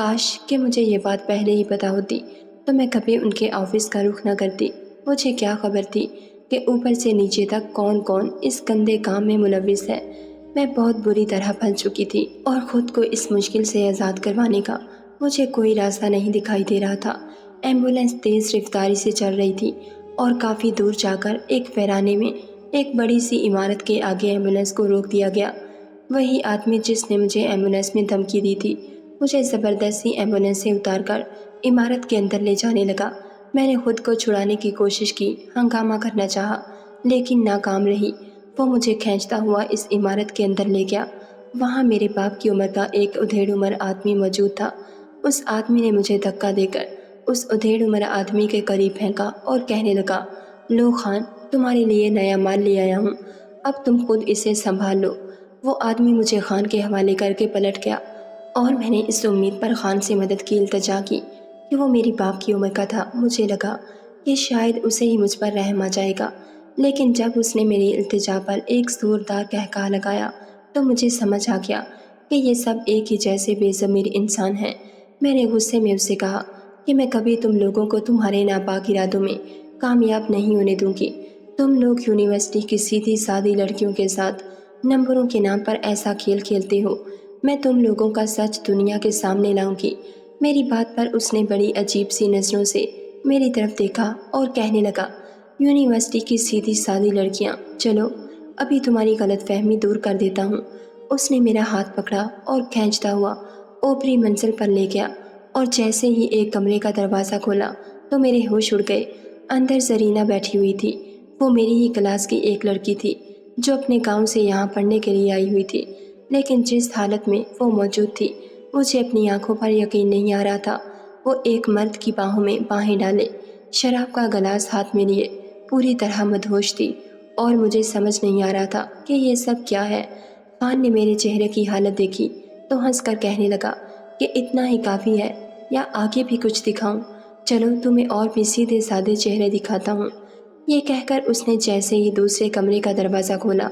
کاش کہ مجھے یہ بات پہلے ہی پتہ ہوتی تو میں کبھی ان کے آفس کا رخ نہ کرتی۔ مجھے کیا خبر تھی کہ اوپر سے نیچے تک کون کون اس گندے کام میں ملوث ہے۔ میں بہت بری طرح پھنس چکی تھی اور خود کو اس مشکل سے آزاد کروانے کا مجھے کوئی راستہ نہیں دکھائی دے رہا تھا۔ ایمبولینس تیز رفتاری سے چل رہی تھی اور کافی دور جا کر ایک ویرانے میں ایک بڑی سی عمارت کے آگے ایمبولینس کو روک دیا گیا۔ وہی آدمی جس نے مجھے ایمبولینس میں دھمکی دی تھی مجھے زبردستی ایمبولینس سے اتار کر عمارت کے اندر لے جانے لگا۔ میں نے خود کو چھڑانے کی کوشش کی، ہنگامہ کرنا چاہا لیکن ناکام رہی۔ وہ مجھے کھینچتا ہوا اس عمارت کے اندر لے گیا۔ وہاں میرے باپ کی عمر کا ایک ادھیڑ عمر آدمی موجود تھا۔ اس آدمی نے مجھے دھکا دے کر اس ادھیڑ عمر آدمی کے قریب پھینکا اور کہنے لگا، لو خان، تمہارے لیے نیا مال لے آیا ہوں، اب تم خود اسے سنبھال لو۔ وہ آدمی مجھے خان کے حوالے کر کے پلٹ گیا اور میں نے اس امید پر خان سے مدد کی التجا کی کہ وہ میری باپ کی عمر کا تھا۔ مجھے لگا کہ شاید اسے ہی مجھ پر رحم آ جائے گا، لیکن جب اس نے میری التجا پر ایک زوردار قہقہہ لگایا تو مجھے سمجھ آ گیا کہ یہ سب ایک ہی جیسے بے ضمیر انسان ہیں۔ میں نے غصے میں اس سے کہا کہ میں کبھی تم لوگوں کو تمہارے ناپاک ارادوں میں کامیاب نہیں ہونے دوں گی۔ تم لوگ یونیورسٹی کی سیدھی سادی لڑکیوں کے ساتھ نمبروں کے نام پر ایسا کھیل کھیلتے ہو۔ میں تم لوگوں کا سچ دنیا کے سامنے لاؤں گی۔ میری بات پر اس نے بڑی عجیب سی نظروں سے میری طرف دیکھا اور کہنے لگا، یونیورسٹی کی سیدھی سادی لڑکیاں، چلو ابھی تمہاری غلط فہمی دور کر دیتا ہوں۔ اس نے میرا ہاتھ پکڑا اور کھینچتا ہوا اوپری منزل پر لے گیا اور جیسے ہی ایک کمرے کا دروازہ کھولا تو میرے ہوش اڑ گئے۔ اندر زرینہ بیٹھی ہوئی تھی۔ وہ میری ہی کلاس کی ایک لڑکی تھی جو اپنے گاؤں سے یہاں پڑھنے کے لیے آئی ہوئی تھی، لیکن جس حالت میں وہ موجود تھی مجھے اپنی آنکھوں پر یقین نہیں آ رہا تھا۔ وہ ایک مرد کی باہوں میں باہیں ڈالے، شراب کا گلاس ہاتھ میں لیے پوری طرح مدہوش تھی اور مجھے سمجھ نہیں آ رہا تھا کہ یہ سب کیا ہے۔ خان نے میرے چہرے کی حالت دیکھی تو ہنس کر کہنے لگا کہ اتنا ہی کافی ہے یا آگے بھی کچھ دکھاؤں؟ چلو تمہیں اور بھی سیدھے سادے چہرے دکھاتا ہوں۔ یہ کہہ کر اس نے جیسے ہی دوسرے کمرے کا دروازہ کھولا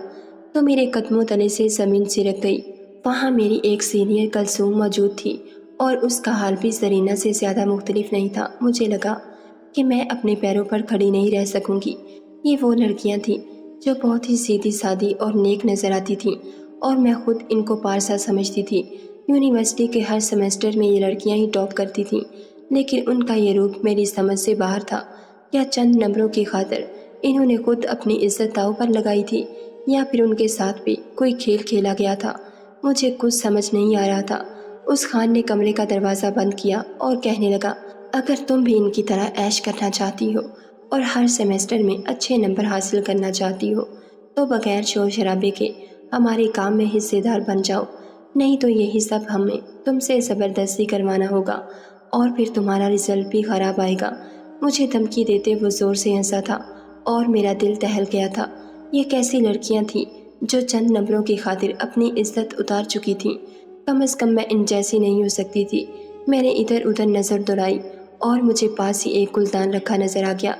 تو میرے قدموں تلے سے زمین سرک گئی۔ وہاں میری ایک سینئر کلثوم موجود تھی اور اس کا حال بھی زرینہ سے زیادہ مختلف نہیں تھا۔ مجھے لگا کہ میں اپنے پیروں پر کھڑی نہیں رہ سکوں گی۔ یہ وہ لڑکیاں تھیں جو بہت ہی سیدھی سادی اور نیک نظر آتی تھیں اور میں خود ان کو پارسا سمجھتی تھی۔ یونیورسٹی کے ہر سیمسٹر میں یہ لڑکیاں ہی ٹاپ کرتی تھیں، لیکن ان کا یہ روپ میری سمجھ سے باہر تھا۔ یا چند نمبروں کی خاطر انہوں نے خود اپنی عزت داؤ پر لگائی تھی، یا پھر ان کے ساتھ بھی کوئی کھیل کھیلا گیا تھا۔ مجھے کچھ سمجھ نہیں آ رہا تھا۔ اس خان نے کمرے کا دروازہ بند کیا اور کہنے لگا، اگر تم بھی ان کی طرح عیش کرنا چاہتی ہو اور ہر سیمسٹر میں اچھے نمبر حاصل کرنا چاہتی ہو تو بغیر شور شرابے کے ہمارے کام میں حصے دار بن جاؤ، نہیں تو یہی سب ہمیں تم سے زبردستی کروانا ہوگا اور پھر تمہارا رزلٹ بھی خراب آئے گا۔ مجھے دھمکی دیتے وہ زور سے ہنسا تھا اور میرا دل دہل گیا تھا۔ یہ کیسی لڑکیاں تھیں جو چند نمبروں کی خاطر اپنی عزت اتار چکی تھیں؟ کم از کم میں ان جیسی نہیں ہو سکتی تھی۔ میں نے ادھر ادھر نظر دوڑائی اور مجھے پاس ہی ایک گلدان رکھا نظر آ گیا۔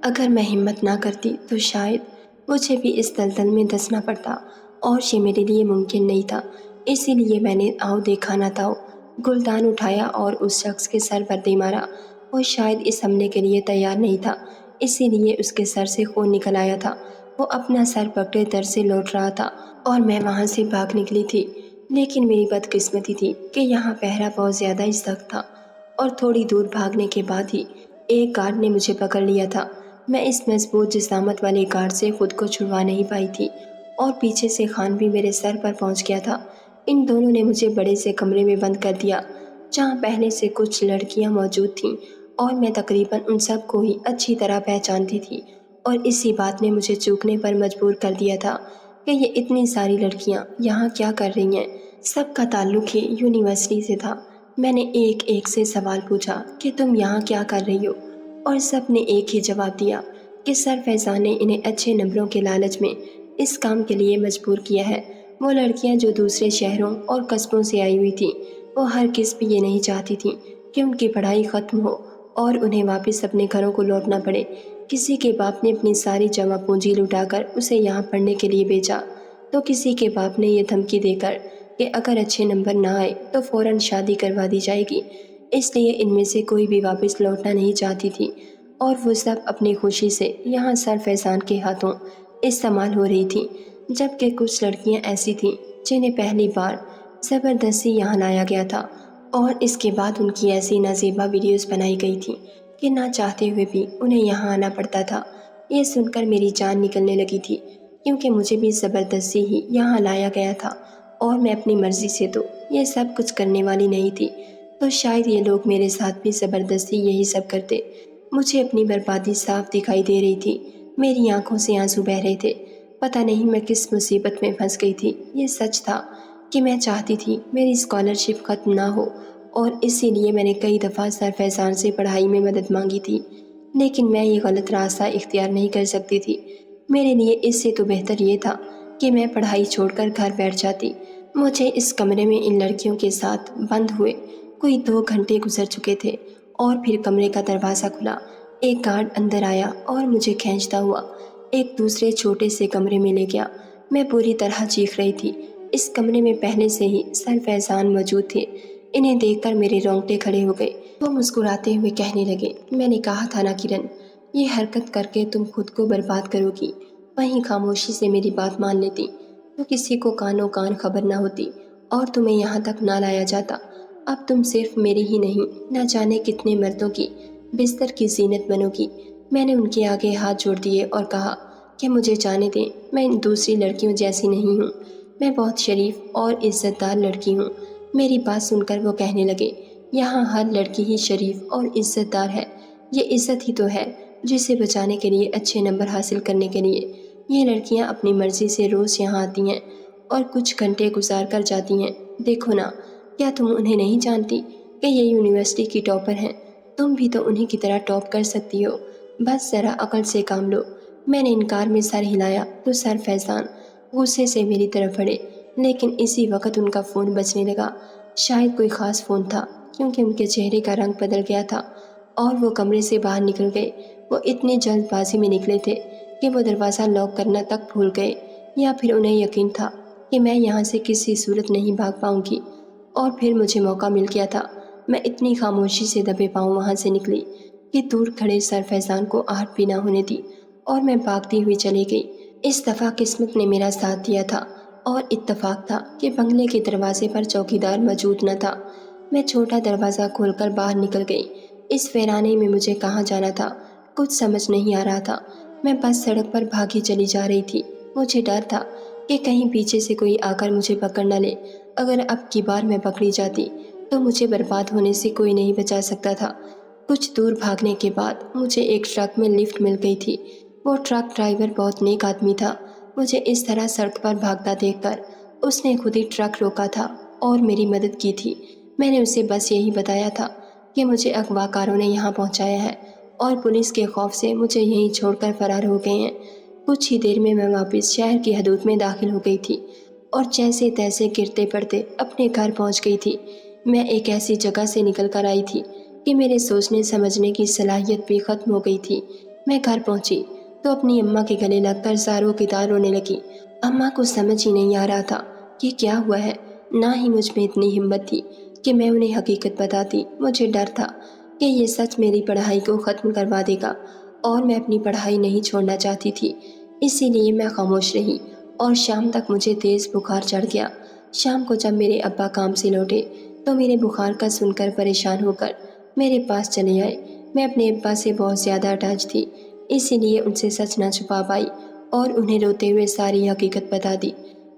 اگر میں ہمت نہ کرتی تو شاید مجھے بھی اس دلدل میں دھنسنا پڑتا اور یہ میرے لیے ممکن نہیں تھا۔ اسی لیے میں نے آؤ دیکھا نہ تاؤ گلدان اٹھایا اور اس شخص کے سر پر دے مارا۔ وہ شاید اس حملے کے لیے تیار نہیں تھا، اسی لیے اس کے سر سے خون نکل آیا تھا۔ وہ اپنا سر پکڑے در سے لوٹ رہا تھا اور میں وہاں سے بھاگ نکلی تھی، لیکن میری بدقسمتی تھی کہ یہاں پہرا بہت زیادہ ہی سخت تھا اور تھوڑی دور بھاگنے کے بعد ہی ایک گارڈ نے مجھے پکڑ لیا تھا۔ میں اس مضبوط جسامت والے گارڈ سے خود کو چھڑوا نہیں پائی تھی اور پیچھے سے خان بھی میرے سر پر پہنچ گیا تھا۔ ان دونوں نے مجھے بڑے سے کمرے میں بند کر دیا جہاں پہلے سے کچھ لڑکیاں موجود تھیں اور میں تقریباً ان سب کو ہی اچھی طرح پہچانتی تھی، اور اسی بات نے مجھے چوکنے پر مجبور کر دیا تھا کہ یہ اتنی ساری لڑکیاں یہاں کیا کر رہی ہیں۔ سب کا تعلق ہی یونیورسٹی سے تھا۔ میں نے ایک ایک سے سوال پوچھا کہ تم یہاں کیا کر رہی ہو، اور سب نے ایک ہی جواب دیا کہ سر فیضان نے انہیں اچھے نمبروں کے لالچ میں اس کام کے لیے مجبور کیا ہے۔ وہ لڑکیاں جو دوسرے شہروں اور قصبوں سے آئی ہوئی تھیں وہ ہرگز بھی یہ نہیں چاہتی تھیں کہ ان کی پڑھائی ختم ہو اور انہیں واپس اپنے گھروں کو لوٹنا پڑے۔ کسی کے باپ نے اپنی ساری جمع پونجی لٹا کر اسے یہاں پڑھنے کے لیے بھیجا تو کسی کے باپ نے یہ دھمکی دے کر کہ اگر اچھے نمبر نہ آئے تو فوراً شادی کروا دی جائے گی، اس لیے ان میں سے کوئی بھی واپس لوٹنا نہیں چاہتی تھی اور وہ سب اپنی خوشی سے یہاں سر فیضان کے ہاتھوں استعمال ہو رہی تھی، جبکہ کچھ لڑکیاں ایسی تھیں جنہیں پہلی بار زبردستی یہاں لایا گیا تھا اور اس کے بعد ان کی ایسی نازیبا ویڈیوز بنائی گئی تھیں کہ نہ چاہتے ہوئے بھی انہیں یہاں آنا پڑتا تھا۔ یہ سن کر میری جان نکلنے لگی تھی، کیونکہ مجھے بھی زبردستی ہی یہاں لایا گیا تھا اور میں اپنی مرضی سے تو یہ سب کچھ کرنے والی نہیں تھی، تو شاید یہ لوگ میرے ساتھ بھی زبردستی یہی سب کرتے۔ مجھے اپنی بربادی صاف دکھائی دے رہی تھی، میری آنکھوں سے آنسو بہہ رہے تھے۔ پتہ نہیں میں کس مصیبت میں پھنس گئی تھی۔ یہ سچ تھا کہ میں چاہتی تھی میری اسکالرشپ ختم نہ ہو اور اسی لیے میں نے کئی دفعہ سر فیضان سے پڑھائی میں مدد مانگی تھی، لیکن میں یہ غلط راستہ اختیار نہیں کر سکتی تھی۔ میرے لیے اس سے تو بہتر یہ تھا کہ میں پڑھائی چھوڑ کر گھر بیٹھ جاتی۔ مجھے اس کمرے میں ان لڑکیوں کے ساتھ بند ہوئے کوئی 2 گھنٹے گزر چکے تھے اور پھر کمرے کا دروازہ کھلا، ایک گارڈ اندر آیا اور مجھے کھینچتا ہوا ایک دوسرے چھوٹے سے کمرے میں لے گیا۔ میں پوری طرح چیخ رہی تھی۔ اس کمرے میں پہلے سے ہی سر فیضان موجود تھے۔ انہیں دیکھ کر میرے رونگٹے کھڑے ہو گئے۔ وہ مسکراتے ہوئے کہنے لگے، میں نے کہا تھا نا کرن، یہ حرکت کر کے تم خود کو برباد کرو گی۔ وہیں خاموشی سے میری بات مان لیتی تو کسی کو کانوں کان خبر نہ ہوتی اور تمہیں یہاں تک نہ لایا جاتا۔ اب تم صرف میری ہی نہیں، نہ جانے کتنے مردوں کی بستر کی زینت بنو گی۔ میں نے ان کے آگے ہاتھ جوڑ دیے اور کہا کہ مجھے جانے دیں، میں ان دوسری لڑکیوں جیسی نہیں ہوں، میں بہت شریف اور عزت دار لڑکی ہوں۔ میری بات سن کر وہ کہنے لگے، یہاں ہر لڑکی ہی شریف اور عزت دار ہے، یہ عزت ہی تو ہے جسے بچانے کے لیے، اچھے نمبر حاصل کرنے کے لیے یہ لڑکیاں اپنی مرضی سے روز یہاں آتی ہیں اور کچھ گھنٹے گزار کر جاتی ہیں۔ دیکھو نا، کیا تم انہیں نہیں جانتی کہ یہ یونیورسٹی کی ٹاپر ہیں؟ تم بھی تو انہیں کی طرح ٹاپ کر سکتی ہو، بس ذرا عقل سے کام لو۔ میں نے انکار میں سر ہلایا تو سر فیضان غصے سے میری طرف بڑھے، لیکن اسی وقت ان کا فون بجنے لگا۔ شاید کوئی خاص فون تھا، کیونکہ ان کے چہرے کا رنگ بدل گیا تھا اور وہ کمرے سے باہر نکل گئے۔ وہ اتنے جلد بازی میں نکلے تھے کہ وہ دروازہ لاک کرنا تک بھول گئے، یا پھر انہیں یقین تھا کہ میں یہاں سے کسی صورت نہیں بھاگ پاؤں گی۔ اور پھر مجھے موقع مل گیا تھا۔ میں اتنی خاموشی سے دبے پاؤں وہاں سے نکلی کہ دور کھڑے سر فیضان کو آہٹ بھی نہ ہونے دی اور میں بھاگتی ہوئی چلی گئی۔ اس دفعہ قسمت نے میرا ساتھ دیا تھا اور اتفاق تھا کہ بنگلے کے دروازے پر چوکیدار موجود نہ تھا۔ میں چھوٹا دروازہ کھول کر باہر نکل گئی۔ اس ویرانے میں مجھے کہاں جانا تھا کچھ سمجھ نہیں آ رہا تھا۔ میں بس سڑک پر بھاگی چلی جا رہی تھی۔ مجھے ڈر تھا کہ کہیں پیچھے سے کوئی آ کر مجھے پکڑ نہ لے۔ اگر اب کی بار میں پکڑی جاتی تو مجھے برباد ہونے سے کوئی نہیں بچا سکتا تھا۔ کچھ دور بھاگنے کے بعد مجھے ایک ٹرک میں لفٹ مل گئی تھی۔ وہ ٹرک ڈرائیور بہت نیک آدمی تھا۔ مجھے اس طرح سڑک پر بھاگتا دیکھ کر اس نے خود ہی ٹرک روکا تھا اور میری مدد کی تھی۔ میں نے اسے بس یہی بتایا تھا کہ مجھے اغوا کاروں نے یہاں پہنچایا ہے اور پولیس کے خوف سے مجھے یہیں چھوڑ کر فرار ہو گئے ہیں۔ کچھ ہی دیر میں واپس شہر کی حدود میں داخل ہو گئی تھی اور جیسے تیسے گرتے پڑتے اپنے گھر پہنچ گئی تھی۔ میں ایک ایسی جگہ سے نکل کر آئی تھی کہ میرے سوچنے سمجھنے کی صلاحیت بھی ختم ہو گئی تھی۔ میں گھر پہنچی تو اپنی اماں کے گلے لگ کر زاروں کی طرح رونے لگی۔ اماں کو سمجھ ہی نہیں آ رہا تھا کہ کیا ہوا ہے، نہ ہی مجھ میں اتنی ہمت تھی کہ میں انہیں حقیقت بتاتی۔ مجھے ڈر تھا کہ یہ سچ میری پڑھائی کو ختم کروا دے گا اور میں اپنی پڑھائی نہیں چھوڑنا چاہتی تھی، اسی لیے میں خاموش رہی اور شام تک مجھے تیز بخار چڑھ گیا۔ شام کو جب میرے ابا کام سے لوٹے تو میرے بخار کا سن کر پریشان ہو کر میرے پاس چلے آئے۔ میں اپنے ابا سے بہت زیادہ اٹیچ تھی، اسی لیے ان سے سچ نہ چھپا پائی اور انہیں روتے ہوئے ساری حقیقت بتا دی۔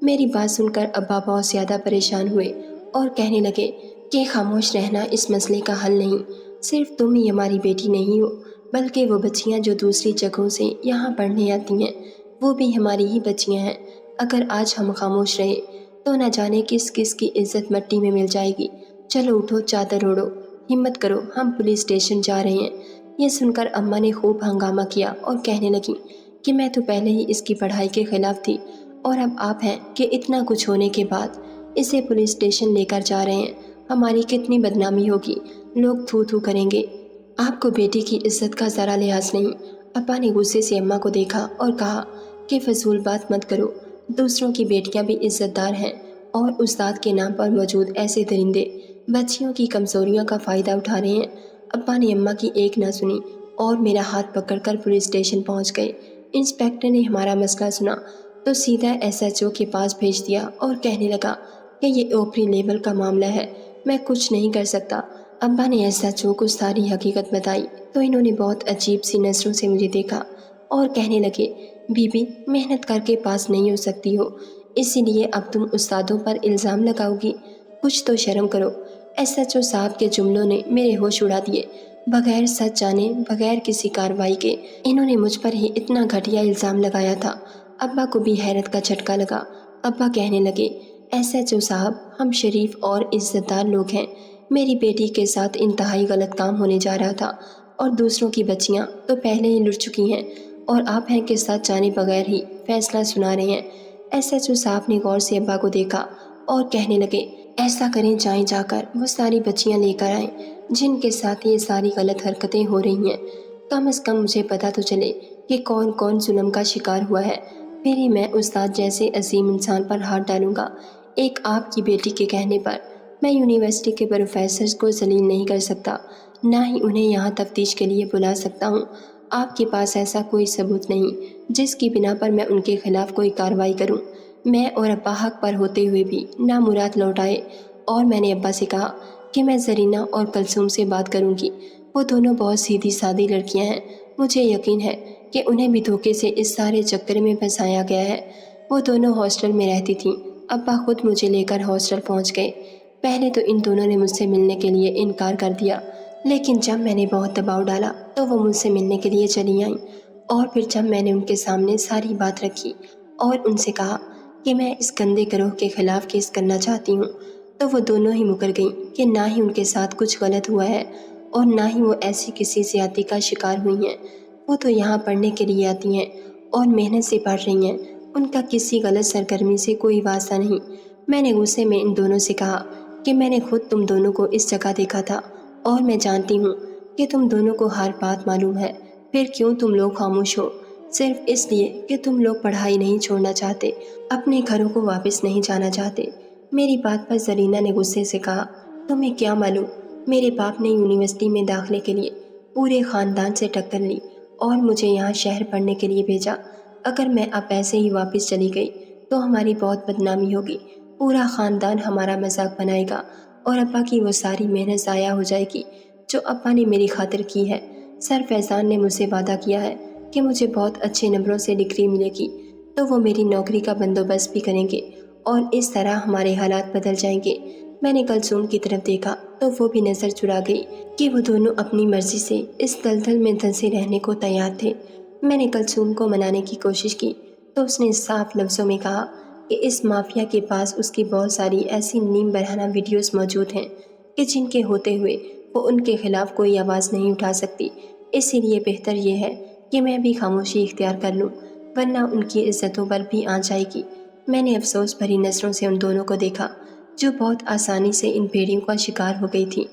میری بات سن کر ابا بہت زیادہ پریشان ہوئے اور کہنے لگے کہ خاموش رہنا اس مسئلے کا حل نہیں، صرف تم ہی ہماری بیٹی نہیں ہو بلکہ وہ بچیاں جو دوسری جگہوں سے یہاں پڑھنے آتی ہیں وہ بھی ہماری ہی بچیاں ہیں۔ اگر آج ہم خاموش رہے تو نہ جانے کس کس کی عزت مٹی میں مل جائے گی۔ چلو اٹھو، چادر اوڑھو، ہمت کرو، ہم پولیس اسٹیشن جا رہے ہیں۔ یہ سن کر اماں نے خوب ہنگامہ کیا اور کہنے لگی کہ میں تو پہلے ہی اس کی پڑھائی کے خلاف تھی اور اب آپ ہیں کہ اتنا کچھ ہونے کے بعد اسے پولیس اسٹیشن لے کر جا رہے ہیں، ہماری کتنی بدنامی ہوگی، لوگ تھو تھو کریں گے۔ آپ کو بیٹی کی عزت کا ذرا لحاظ نہیں۔ ابا نے غصے سے اماں کو دیکھا اور کہا کہ فضول بات مت کرو، دوسروں کی بیٹیاں بھی عزت دار ہیں اور استاد کے نام پر موجود ایسے درندے بچیوں کی کمزوریوں کا فائدہ اٹھا رہے ہیں۔ ابا نے اماں کی ایک نہ سنی اور میرا ہاتھ پکڑ کر پولیس اسٹیشن پہنچ گئے۔ انسپیکٹر نے ہمارا مسئلہ سنا تو سیدھا SHO کے پاس بھیج دیا اور کہنے لگا کہ یہ اوپری لیول کا معاملہ ہے، میں کچھ نہیں کر سکتا۔ ابا نے SHO کو ساری حقیقت بتائی تو انہوں نے بہت عجیب سی نظروں سے مجھے دیکھا اور کہنے لگے، بی بی محنت کر کے پاس نہیں ہو سکتی ہو، اسی لیے اب تم استادوں پر الزام لگاؤ گی، کچھ تو شرم کرو۔ SHO صاحب کے جملوں نے میرے ہوش اڑا دیے۔ بغیر سچ جانے، بغیر کسی کارروائی کے انہوں نے مجھ پر ہی اتنا گھٹیا الزام لگایا تھا۔ ابا کو بھی حیرت کا جھٹکا لگا۔ ابا کہنے لگے، SHO صاحب ہم شریف اور عزت دار لوگ ہیں، میری بیٹی کے ساتھ انتہائی غلط کام ہونے جا رہا تھا اور دوسروں کی بچیاں تو پہلے ہی لٹ چکی ہیں اور آپ ہیں کہ سچ جانے بغیر ہی فیصلہ سنا رہے ہیں۔ SHO صاحب نے غور سے ابا کو دیکھا اور کہنے لگے، ایسا کریں جائیں جا کر وہ ساری بچیاں لے کر آئیں جن کے ساتھ یہ ساری غلط حرکتیں ہو رہی ہیں، کم از کم مجھے پتہ تو چلے کہ کون کون ظلم کا شکار ہوا ہے، پھر ہی میں استاد جیسے عظیم انسان پر ہاتھ ڈالوں گا۔ ایک آپ کی بیٹی کے کہنے پر میں یونیورسٹی کے پروفیسرز کو ذلیل نہیں کر سکتا، نہ ہی انہیں یہاں تفتیش کے لیے بلا سکتا ہوں۔ آپ کے پاس ایسا کوئی ثبوت نہیں جس کی بنا پر میں ان کے خلاف کوئی کارروائی کروں۔ میں اور ابا حق پر ہوتے ہوئے بھی نامراد لوٹ آئے اور میں نے ابا سے کہا کہ میں زرینہ اور کلثوم سے بات کروں گی، وہ دونوں بہت سیدھی سادی لڑکیاں ہیں، مجھے یقین ہے کہ انہیں بھی دھوکے سے اس سارے چکر میں پھنسایا گیا ہے۔ وہ دونوں ہاسٹل میں رہتی تھیں، ابا خود مجھے لے کر ہاسٹل پہنچ گئے۔ پہلے تو ان دونوں نے مجھ سے ملنے کے لیے انکار کر دیا، لیکن جب میں نے بہت دباؤ ڈالا تو وہ مجھ سے ملنے کے لیے چلی آئیں، اور پھر جب میں نے ان کے سامنے ساری بات رکھی اور ان سے کہا کہ میں اس گندے گروہ کے خلاف کیس کرنا چاہتی ہوں، تو وہ دونوں ہی مکر گئیں کہ نہ ہی ان کے ساتھ کچھ غلط ہوا ہے اور نہ ہی وہ ایسی کسی زیادتی کا شکار ہوئی ہیں۔ وہ تو یہاں پڑھنے کے لیے آتی ہیں اور محنت سے پڑھ رہی ہیں، ان کا کسی غلط سرگرمی سے کوئی واسطہ نہیں۔ میں نے غصے میں ان دونوں سے کہا کہ میں نے خود تم دونوں کو اس جگہ دیکھا تھا اور میں جانتی ہوں کہ تم دونوں کو ہر بات معلوم ہے، پھر کیوں تم لوگ خاموش ہو؟ صرف اس لیے کہ تم لوگ پڑھائی نہیں چھوڑنا چاہتے، اپنے گھروں کو واپس نہیں جانا چاہتے۔ میری بات پر زرینہ نے غصے سے کہا، تمہیں کیا معلوم؟ میرے باپ نے یونیورسٹی میں داخلے کے لیے پورے خاندان سے ٹکر لی اور مجھے یہاں شہر پڑھنے کے لیے بھیجا۔ اگر میں اب ایسے ہی واپس چلی گئی تو ہماری بہت بدنامی ہوگی، پورا خاندان ہمارا مذاق بنائے گا اور ابا کی وہ ساری محنت ضائع ہو جائے گی جو ابا نے میری خاطر کی ہے۔ سر فیضان نے مجھ سے وعدہ کیا ہے کہ مجھے بہت اچھے نمبروں سے ڈگری ملے گی تو وہ میری نوکری کا بندوبست بھی کریں گے اور اس طرح ہمارے حالات بدل جائیں گے۔ میں نے کلثوم کی طرف دیکھا تو وہ بھی نظر چرا گئی کہ وہ دونوں اپنی مرضی سے اس دلدل میں دھنسے رہنے کو تیار تھے۔ میں نے کلثوم کو منانے کی کوشش کی تو اس نے صاف لفظوں میں کہا کہ اس مافیا کے پاس اس کی بہت ساری ایسی نیم برہنہ ویڈیوز موجود ہیں کہ جن کے ہوتے ہوئے وہ ان کے خلاف کوئی آواز نہیں اٹھا سکتی، اسی لیے بہتر یہ ہے کہ میں بھی خاموشی اختیار کر لوں، ورنہ ان کی عزتوں پر بھی آ جائے گی۔ میں نے افسوس بھری نظروں سے ان دونوں کو دیکھا جو بہت آسانی سے ان بھیڑیوں کا شکار ہو گئی تھی۔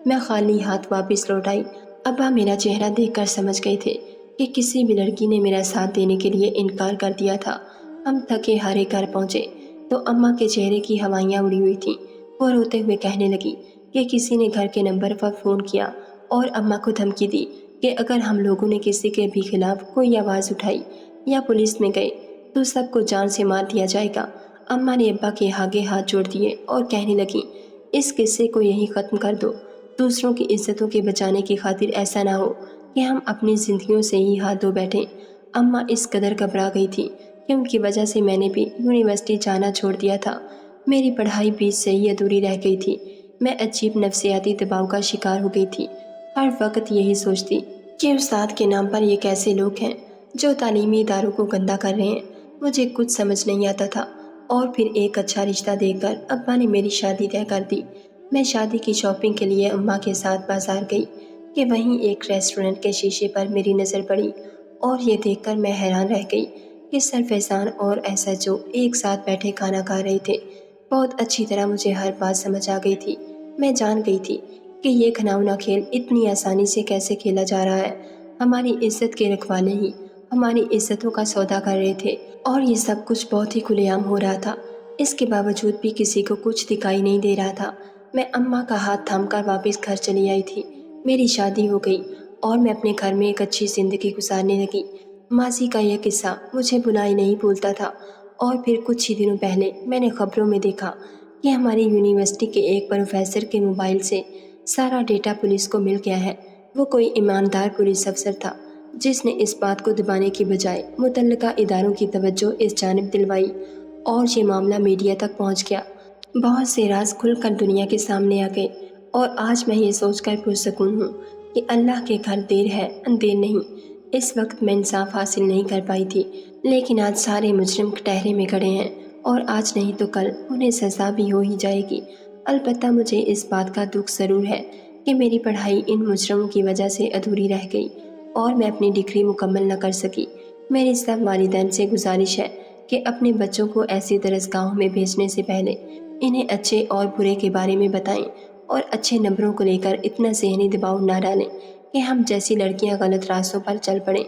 میں خالی ہاتھ واپس لوٹ آئی۔ ابا میرا چہرہ دیکھ کر سمجھ گئے تھے کہ کسی بھی لڑکی نے میرا ساتھ دینے کے لیے انکار کر دیا تھا۔ ہم تھکے ہارے گھر پہنچے تو اماں کے چہرے کی ہوائیاں اڑی ہوئی تھیں۔ وہ روتے ہوئے کہنے لگی کہ کسی نے گھر کے نمبر پر فون کیا اور اماں کو دھمکی دی کہ اگر ہم لوگوں نے کسی کے بھی خلاف کوئی آواز اٹھائی یا پولیس میں گئے تو سب کو جان سے مار دیا جائے گا۔ اماں نے ابا کے آگے ہاتھ جوڑ دیے اور کہنے لگیں، اس قصے کو یہیں ختم کر دو، دوسروں کی عزتوں کے بچانے کی خاطر ایسا نہ ہو کہ ہم اپنی زندگیوں سے ہی ہاتھ دھو بیٹھیں۔ اماں اس قدر گھبرا گئی تھی کہ ان کی وجہ سے میں نے بھی یونیورسٹی جانا چھوڑ دیا تھا، میری پڑھائی بیچ سے ہی ادھوری رہ گئی تھی، میں عجیب نفسیاتی دباؤ کا شکار ہو گئی تھی۔ ہر وقت یہی سوچتی کہ استاد کے نام پر یہ کیسے لوگ ہیں جو تعلیمی اداروں کو گندہ کر رہے ہیں، مجھے کچھ سمجھ نہیں آتا تھا۔ اور پھر ایک اچھا رشتہ دیکھ کر ابا نے میری شادی طے کر دی۔ میں شادی کی شاپنگ کے لیے اماں کے ساتھ بازار گئی کہ وہیں ایک ریسٹورنٹ کے شیشے پر میری نظر پڑی اور یہ دیکھ کر میں حیران رہ گئی کہ سر فیضان اور SHO ایک ساتھ بیٹھے کھانا کھا رہے تھے۔ بہت اچھی طرح مجھے ہر بات سمجھ آ گئی تھی۔ میں جان گئی تھی کہ یہ گھناؤنا کھیل اتنی آسانی سے کیسے کھیلا جا رہا ہے۔ ہماری عزت کے رکھوالے ہی ہماری عزتوں کا سودا کر رہے تھے اور یہ سب کچھ بہت ہی کھلے عام ہو رہا تھا۔ اس کے باوجود بھی کسی کو کچھ دکھائی نہیں دے رہا تھا۔ میں اماں کا ہاتھ تھام کر واپس گھر چلی آئی تھی۔ میری شادی ہو گئی اور میں اپنے گھر میں ایک اچھی زندگی گزارنے لگی۔ ماضی کا یہ قصہ مجھے بھلائی نہیں بھولتا تھا۔ اور پھر کچھ ہی دنوں پہلے میں نے خبروں میں دیکھا کہ ہماری یونیورسٹی کے ایک پروفیسر کے موبائل سے سارا ڈیٹا پولیس کو مل گیا ہے۔ وہ کوئی ایماندار پولیس افسر تھا جس نے اس بات کو دبانے کی بجائے متعلقہ اداروں کی توجہ اس جانب دلوائی اور یہ معاملہ میڈیا تک پہنچ گیا۔ بہت سے راز کھل کر دنیا کے سامنے آ گئے اور آج میں یہ سوچ کر پرسکون ہوں کہ اللہ کے گھر دیر ہے اندیر نہیں۔ اس وقت میں انصاف حاصل نہیں کر پائی تھی، لیکن آج سارے مجرم کٹہرے میں کھڑے ہیں اور آج نہیں تو کل انہیں سزا بھی ہو ہی جائے گی۔ البتہ مجھے اس بات کا دکھ ضرور ہے کہ میری پڑھائی ان مجرموں کی وجہ سے ادھوری رہ گئی اور میں اپنی ڈگری مکمل نہ کر سکی۔ میری سب والدین سے گزارش ہے کہ اپنے بچوں کو ایسی درسگاہوں میں بھیجنے سے پہلے انہیں اچھے اور برے کے بارے میں بتائیں اور اچھے نمبروں کو لے کر اتنا ذہنی دباؤ نہ ڈالیں کہ ہم جیسی لڑکیاں غلط راستوں پر چل پڑیں۔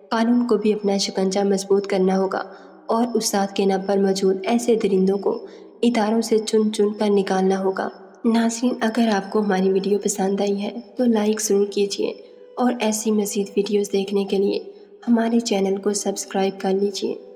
قانون کو بھی اپنا شکنجہ مضبوط کرنا ہوگا اور استاد کے نام پر موجود ایسے درندوں کو اداروں سے چن چن کر نکالنا ہوگا۔ ناظرین، اگر آپ کو ہماری ویڈیو پسند آئی ہے تو لائک ضرور کیجیے اور ایسی مزید ویڈیوز دیکھنے کے لیے ہمارے چینل کو سبسکرائب کر لیجیے۔